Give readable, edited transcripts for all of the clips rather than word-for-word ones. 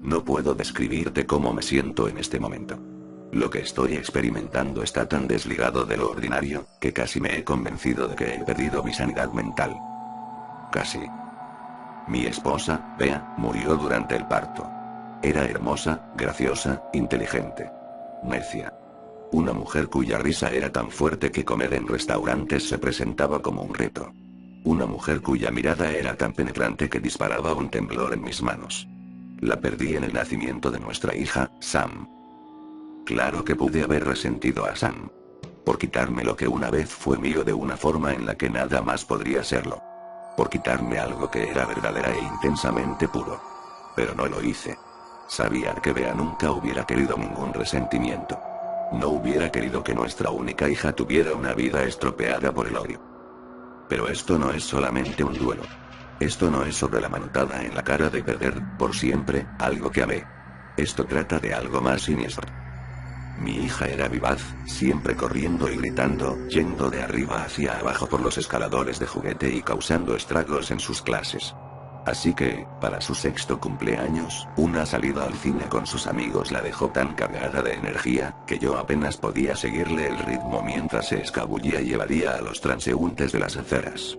No puedo describirte cómo me siento en este momento. Lo que estoy experimentando está tan desligado de lo ordinario, que casi me he convencido de que he perdido mi sanidad mental. Casi. Mi esposa, Bea, murió durante el parto. Era hermosa, graciosa, inteligente. Necia. Una mujer cuya risa era tan fuerte que comer en restaurantes se presentaba como un reto. Una mujer cuya mirada era tan penetrante que disparaba un temblor en mis manos. La perdí en el nacimiento de nuestra hija, Sam. Claro que pude haber resentido a Sam. Por quitarme lo que una vez fue mío de una forma en la que nada más podría serlo. Por quitarme algo que era verdadera e intensamente puro. Pero no lo hice. Sabía que Bea nunca hubiera querido ningún resentimiento. No hubiera querido que nuestra única hija tuviera una vida estropeada por el odio. Pero esto no es solamente un duelo. Esto no es sobre la manotada en la cara de perder, por siempre, algo que amé. Esto trata de algo más siniestro. Mi hija era vivaz, siempre corriendo y gritando, yendo de arriba hacia abajo por los escaladores de juguete y causando estragos en sus clases. Así que, para su sexto cumpleaños, una salida al cine con sus amigos la dejó tan cargada de energía, que yo apenas podía seguirle el ritmo mientras se escabullía y evadía a los transeúntes de las aceras.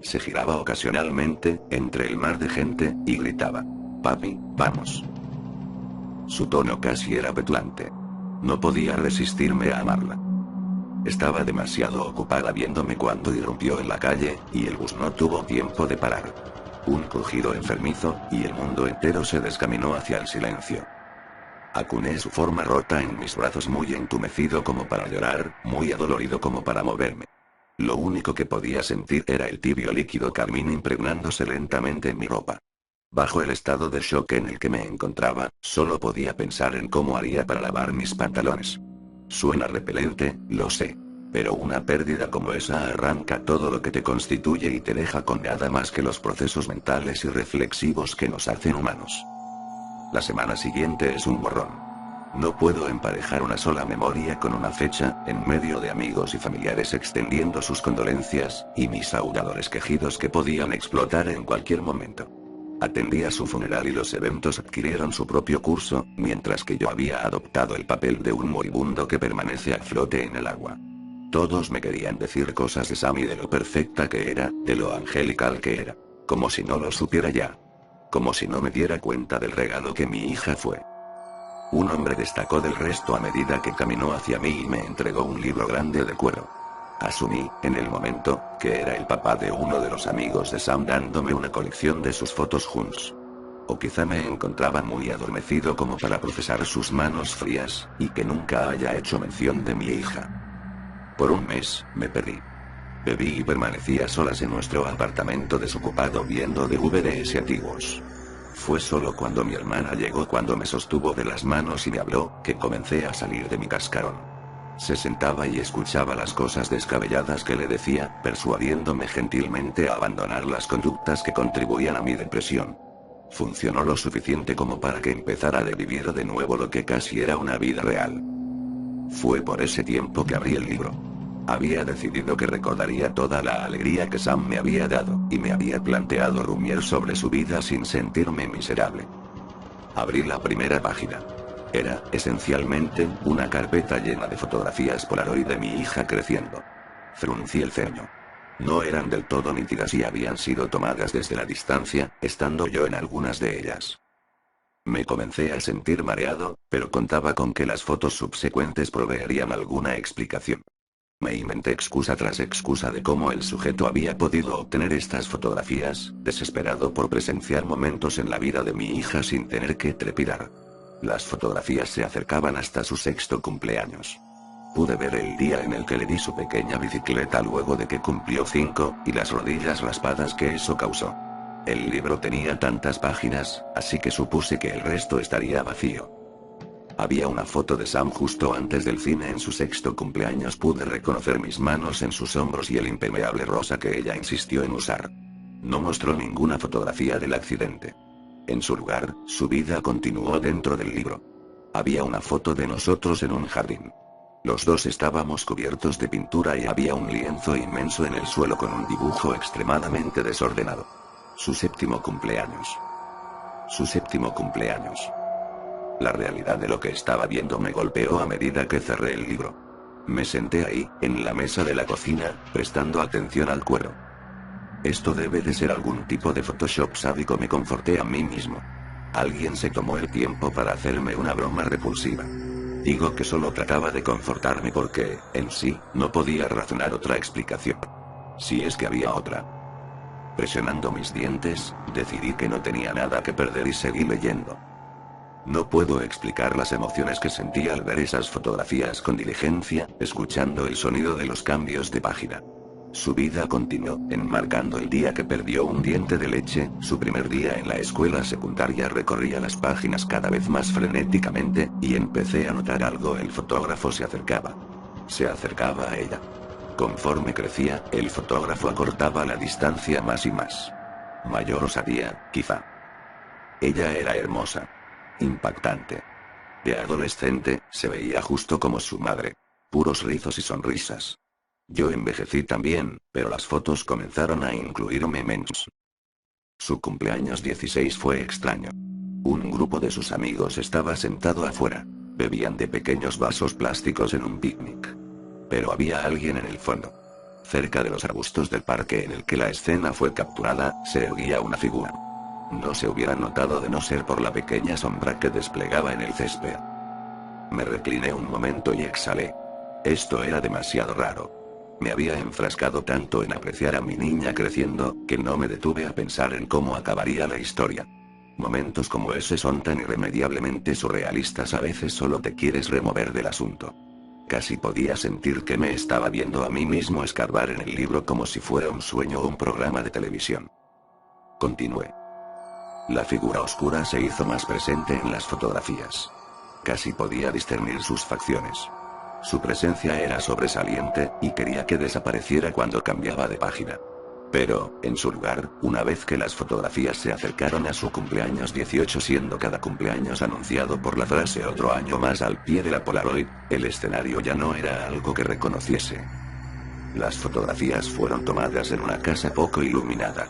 Se giraba ocasionalmente, entre el mar de gente, y gritaba: «Papi, vamos». Su tono casi era petulante. No podía resistirme a amarla. Estaba demasiado ocupada viéndome cuando irrumpió en la calle, y el bus no tuvo tiempo de parar. Un crujido enfermizo, y el mundo entero se descaminó hacia el silencio. Acuné su forma rota en mis brazos, muy entumecido como para llorar, muy adolorido como para moverme. Lo único que podía sentir era el tibio líquido carmín impregnándose lentamente en mi ropa. Bajo el estado de shock en el que me encontraba, solo podía pensar en cómo haría para lavar mis pantalones. Suena repelente, lo sé. Pero una pérdida como esa arranca todo lo que te constituye y te deja con nada más que los procesos mentales y reflexivos que nos hacen humanos. La semana siguiente es un borrón. No puedo emparejar una sola memoria con una fecha, en medio de amigos y familiares extendiendo sus condolencias, y mis ahoggadores quejidos que podían explotar en cualquier momento. Atendí a su funeral y los eventos adquirieron su propio curso, mientras que yo había adoptado el papel de un moribundo que permanece a flote en el agua. Todos me querían decir cosas de Sam y de lo perfecta que era, de lo angelical que era. Como si no lo supiera ya. Como si no me diera cuenta del regalo que mi hija fue. Un hombre destacó del resto a medida que caminó hacia mí y me entregó un libro grande de cuero. Asumí, en el momento, que era el papá de uno de los amigos de Sam dándome una colección de sus fotos juntos. O quizá me encontraba muy adormecido como para procesar sus manos frías, y que nunca haya hecho mención de mi hija. Por un mes, me perdí. Bebí y permanecí a solas en nuestro apartamento desocupado viendo DVDs antiguos. Fue solo cuando mi hermana llegó, cuando me sostuvo de las manos y me habló, que comencé a salir de mi cascarón. Se sentaba y escuchaba las cosas descabelladas que le decía, persuadiéndome gentilmente a abandonar las conductas que contribuían a mi depresión. Funcionó lo suficiente como para que empezara a vivir de nuevo lo que casi era una vida real. Fue por ese tiempo que abrí el libro. Había decidido que recordaría toda la alegría que Sam me había dado, y me había planteado rumiar sobre su vida sin sentirme miserable. Abrí la primera página. Era, esencialmente, una carpeta llena de fotografías Polaroid de mi hija creciendo. Fruncí el ceño. No eran del todo nítidas y habían sido tomadas desde la distancia, estando yo en algunas de ellas. Me comencé a sentir mareado, pero contaba con que las fotos subsecuentes proveerían alguna explicación. Me inventé excusa tras excusa de cómo el sujeto había podido obtener estas fotografías, desesperado por presenciar momentos en la vida de mi hija sin tener que trepidar. Las fotografías se acercaban hasta su sexto cumpleaños. Pude ver el día en el que le di su pequeña bicicleta luego de que cumplió 5, y las rodillas raspadas que eso causó. El libro tenía tantas páginas, así que supuse que el resto estaría vacío. Había una foto de Sam justo antes del cine en su sexto cumpleaños. Pude reconocer mis manos en sus hombros y el impermeable rosa que ella insistió en usar. No mostró ninguna fotografía del accidente. En su lugar, su vida continuó dentro del libro. Había una foto de nosotros en un jardín. Los dos estábamos cubiertos de pintura y había un lienzo inmenso en el suelo con un dibujo extremadamente desordenado. Su séptimo cumpleaños. Su séptimo cumpleaños. La realidad de lo que estaba viendo me golpeó a medida que cerré el libro. Me senté ahí, en la mesa de la cocina, prestando atención al cuero. Esto debe de ser algún tipo de Photoshop sádico, me conforté a mí mismo. Alguien se tomó el tiempo para hacerme una broma repulsiva. Digo que solo trataba de confortarme porque, en sí, no podía razonar otra explicación. Si es que había otra. Presionando mis dientes, decidí que no tenía nada que perder y seguí leyendo. No puedo explicar las emociones que sentí al ver esas fotografías con diligencia, escuchando el sonido de los cambios de página. Su vida continuó, enmarcando el día que perdió un diente de leche, su primer día en la escuela secundaria. Recorría las páginas cada vez más frenéticamente, y empecé a notar algo: el fotógrafo se acercaba. Se acercaba a ella. Conforme crecía, el fotógrafo acortaba la distancia más y más. Mayor osadía, quizá. Ella era hermosa. Impactante. De adolescente, se veía justo como su madre. Puros rizos y sonrisas. Yo envejecí también, pero las fotos comenzaron a incluirme menos. Su cumpleaños 16 fue extraño. Un grupo de sus amigos estaba sentado afuera. Bebían de pequeños vasos plásticos en un picnic. Pero había alguien en el fondo. Cerca de los arbustos del parque en el que la escena fue capturada, se erguía una figura. No se hubiera notado de no ser por la pequeña sombra que desplegaba en el césped. Me recliné un momento y exhalé. Esto era demasiado raro. Me había enfrascado tanto en apreciar a mi niña creciendo, que no me detuve a pensar en cómo acabaría la historia. Momentos como ese son tan irremediablemente surrealistas, a veces solo te quieres remover del asunto. Casi podía sentir que me estaba viendo a mí mismo escarbar en el libro como si fuera un sueño o un programa de televisión. Continué. La figura oscura se hizo más presente en las fotografías. Casi podía discernir sus facciones. Su presencia era sobresaliente, y quería que desapareciera cuando cambiaba de página. Pero, en su lugar, una vez que las fotografías se acercaron a su cumpleaños 18, siendo cada cumpleaños anunciado por la frase "otro año más" al pie de la Polaroid, el escenario ya no era algo que reconociese. Las fotografías fueron tomadas en una casa poco iluminada.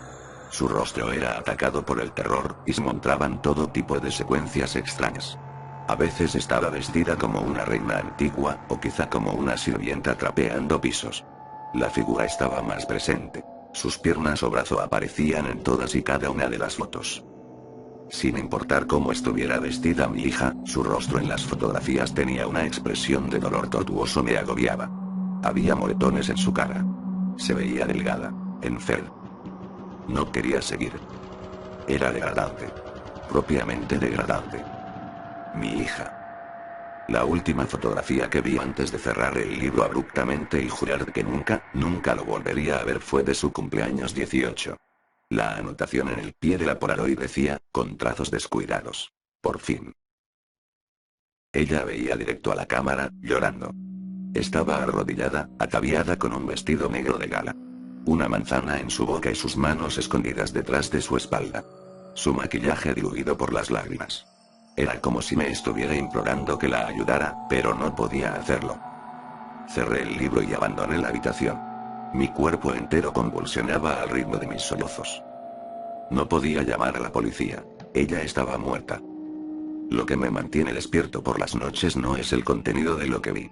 Su rostro era atacado por el terror, y se mostraban todo tipo de secuencias extrañas. A veces estaba vestida como una reina antigua, o quizá como una sirvienta trapeando pisos. La figura estaba más presente. Sus piernas o brazo aparecían en todas y cada una de las fotos. Sin importar cómo estuviera vestida mi hija, su rostro en las fotografías tenía una expresión de dolor tortuoso. Me agobiaba. Había moretones en su cara. Se veía delgada, enferma. No quería seguir. Era degradante. Propiamente degradante. Mi hija. La última fotografía que vi antes de cerrar el libro abruptamente y jurar que nunca, nunca lo volvería a ver fue de su cumpleaños 18. La anotación en el pie de la Polaroid decía, con trazos descuidados: "Por fin". Ella veía directo a la cámara, llorando. Estaba arrodillada, ataviada con un vestido negro de gala. Una manzana en su boca y sus manos escondidas detrás de su espalda. Su maquillaje diluido por las lágrimas. Era como si me estuviera implorando que la ayudara, pero no podía hacerlo. Cerré el libro y abandoné la habitación. Mi cuerpo entero convulsionaba al ritmo de mis sollozos. No podía llamar a la policía. Ella estaba muerta. Lo que me mantiene despierto por las noches no es el contenido de lo que vi.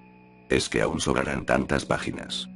Es que aún sobrarán tantas páginas.